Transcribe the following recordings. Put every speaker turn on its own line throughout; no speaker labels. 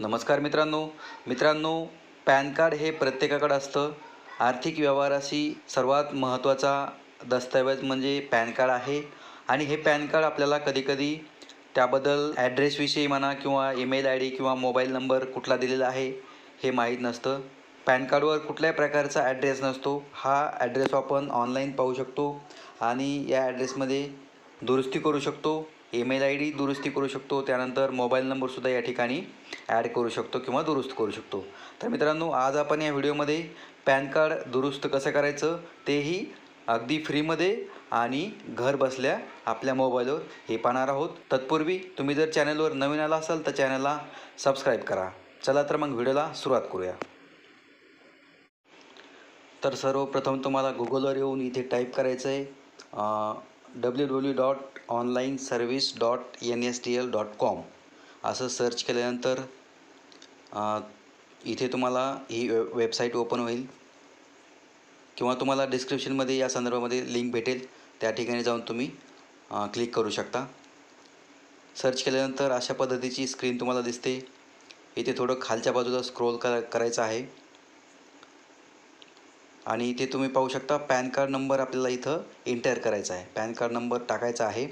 नमस्कार मित्रांनो, pan card हे प्रत्येकाकडे असतं. आर्थिक व्यवहाराशी सर्वात महत्त्वाचा दस्तऐवज म्हणजे पॅन कार्ड आहे. आणि हे पॅन कार्ड आपल्याला कधीकधी त्याबद्दल ॲड्रेसविषयी म्हणा किंवा ईमेल आय डी किंवा मोबाईल नंबर कुठला दिलेला आहे हे माहीत नसतं. पॅन कार्डवर कुठल्याही प्रकारचा ॲड्रेस नसतो. हा ॲड्रेस आपण ऑनलाईन पाहू शकतो आणि या ॲड्रेसमध्ये दुरुस्ती करू शकतो. ईमेल आय डी दुरुस्ती करू शकतो. त्यानंतर मोबाईल नंबरसुद्धा या ठिकाणी ॲड करू शकतो किंवा दुरुस्त करू शकतो. तर मित्रांनो, आज आपण या व्हिडिओमध्ये पॅन कार्ड दुरुस्त कसं करायचं तेही अगदी फ्रीमध्ये आणि घर बसल्या आपल्या मोबाईलवर हे पाहणार आहोत. तत्पूर्वी तुम्ही जर चॅनलवर नवीन आला असाल तर चॅनलला सबस्क्राईब करा. चला तर मग व्हिडिओला सुरुवात करूया. तर सर्वप्रथम तुम्हाला गुगलवर येऊन इथे टाईप करायचं आहे www.onlineservice.nsdl.com असं सर्च केल्यानंतर इथे तुम्हाला ही वेबसाईट ओपन होईल किंवा तुम्हाला डिस्क्रिप्शनमध्ये या संदर्भामध्ये लिंक भेटेल. त्या ठिकाणी जाऊन तुम्ही क्लिक करू शकता. सर्च केल्यानंतर अशा पद्धतीची स्क्रीन तुम्हाला दिसते. इथे थोडं खालच्या बाजूला स्क्रोल करायचं आहे आणि इथे तुम्ही पाहू शकता पॅन कार्ड नंबर आपल्याला इथं एंटर करायचा आहे. पॅन कार्ड नंबर टाकायचा आहे.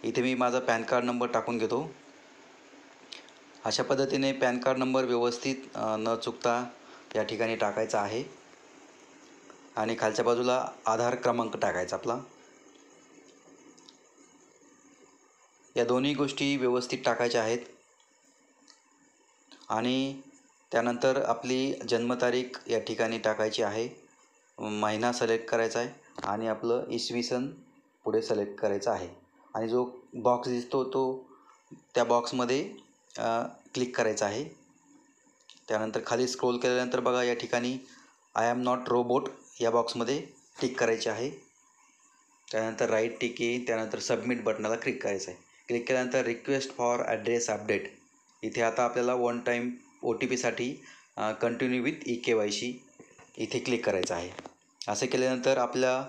इथे मी माझा पॅन कार्ड नंबर टाकून घेतो. अशा पद्धतीने पॅन कार्ड नंबर व्यवस्थित न चुकता या ठिकाणी टाकायचा आहे आणि खालच्या बाजूला आधार क्रमांक टाकायचा आपला. या दोन्ही गोष्टी व्यवस्थित टाकायच्या आहेत आणि त्यानंतर आपली जन्मतारीख या ठिकाणी टाकायची आहे. महिना सिलेक्ट करायचा आहे आणि आपलं इसवी सन पुढे सिलेक्ट करायचं आहे आणि जो बॉक्स दिसतो तो त्या बॉक्समध्ये क्लिक करायचा आहे. त्यानंतर खाली स्क्रोल केल्यानंतर बघा या ठिकाणी आय एम नॉट रोबोट या बॉक्समध्ये टिक करायचे आहे. त्यानंतर राईट टिक येईल. त्यानंतर सबमिट बटनाला क्लिक करायचं आहे. क्लिक केल्यानंतर रिक्वेस्ट फॉर ॲड्रेस अपडेट इथे आता आपल्याला वन टाईम OTPसाठी कंटिन्यू विथ eKYC इथे क्लिक करायचं आहे. असं केल्यानंतर आपल्या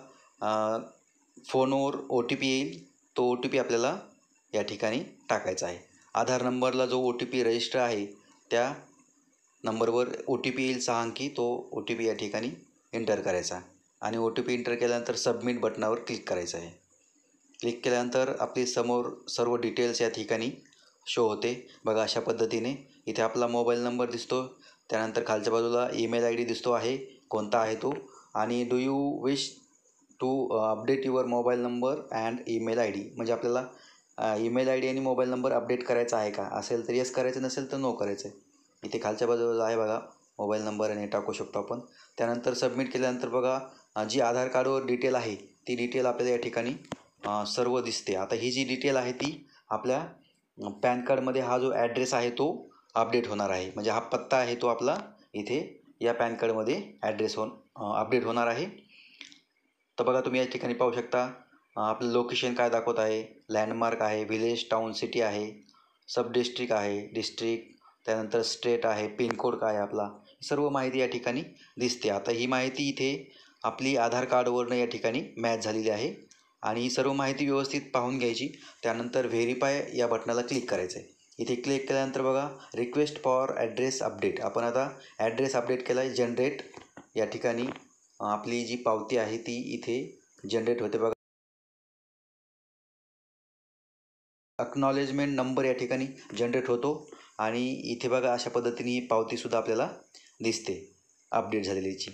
फोनवर OTP येईल. तो OTP आपल्याला या ठिकाणी टाकायचा आहे. आधार नंबरला जो OTP रजिस्टर आहे त्या नंबरवर OTP येईल 6 अंकी. तो OTP या ठिकाणी एंटर करायचा आणि OTP एंटर केल्यानंतर सबमिट बटनावर क्लिक करायचं आहे. क्लिक केल्यानंतर आपली समोर सर्व डिटेल्स या ठिकाणी शो होते. बघा अशा पद्धतीने इथे आपला मोबाईल नंबर दिसतो. त्यानंतर खालच्या बाजूला ईमेल आय डी दिसतो आहे कोणता आहे तो आणि do you wish to update your mobile number and email I D म्हणजे आपल्याला ईमेल आय डी आणि मोबाईल नंबर अपडेट करायचा आहे का. असेल तर येस करायचं, नसेल तर नो करायचं आहे. इथे खालच्या बाजूला आहे बघा मोबाईल नंबर आणि टाकू शकतो आपण. त्यानंतर सबमिट केल्यानंतर बघा जी आधार कार्डवर डिटेल आहे ती डिटेल आपल्याला या ठिकाणी सर्व दिसते. आता ही जी डिटेल आहे ती आपल्या पॅन कार्डमध्ये हा जो ॲड्रेस आहे तो अपडेट होणार आहे. म्हणजे हा पत्ता आहे तो आपला इथे या पॅन कार्डमध्ये ॲड्रेस अपडेट होणार आहे. तर बघा तुम्ही या ठिकाणी पाहू शकता आपलं लोकेशन काय दाखवत आहे. लँडमार्क आहे, विलेज, टाउन, सिटी आहे, सब डिस्ट्रिक्ट आहे, डिस्ट्रिक्ट, त्यानंतर स्टेट आहे, पिनकोड काय आहे आपला, सर्व माहिती या ठिकाणी दिसते. आता ही माहिती इथे आपली आधार कार्डवरनं या ठिकाणी मॅच झालेली आहे आणि ही सर्व माहिती व्यवस्थित पाहून घ्यायची. त्यानंतर व्हेरीफाय या बटनाला क्लिक करायचं आहे. इथे क्लिक केल्यानंतर बघा रिक्वेस्ट फॉर ॲड्रेस अपडेट आपण आता ॲड्रेस अपडेट केला आहे. जनरेट या ठिकाणी आपली जी पावती आहे ती इथे जनरेट होते बघा. अक्नॉलेजमेंट नंबर या ठिकाणी जनरेट होतो आणि इथे बघा अशा पद्धतीने ही पावतीसुद्धा आपल्याला दिसते अपडेट झालेलीची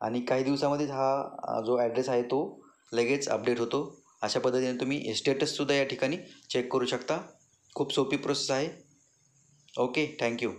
आणि काही दिवसामध्येच हा जो ॲड्रेस आहे तो लगेच अपडेट होतो. अशा पद्धतीने तुम्ही स्टेटससुद्धा या ठिकाणी चेक करू शकता. खूप सोपी प्रोसेस आहे. Okay, thank you.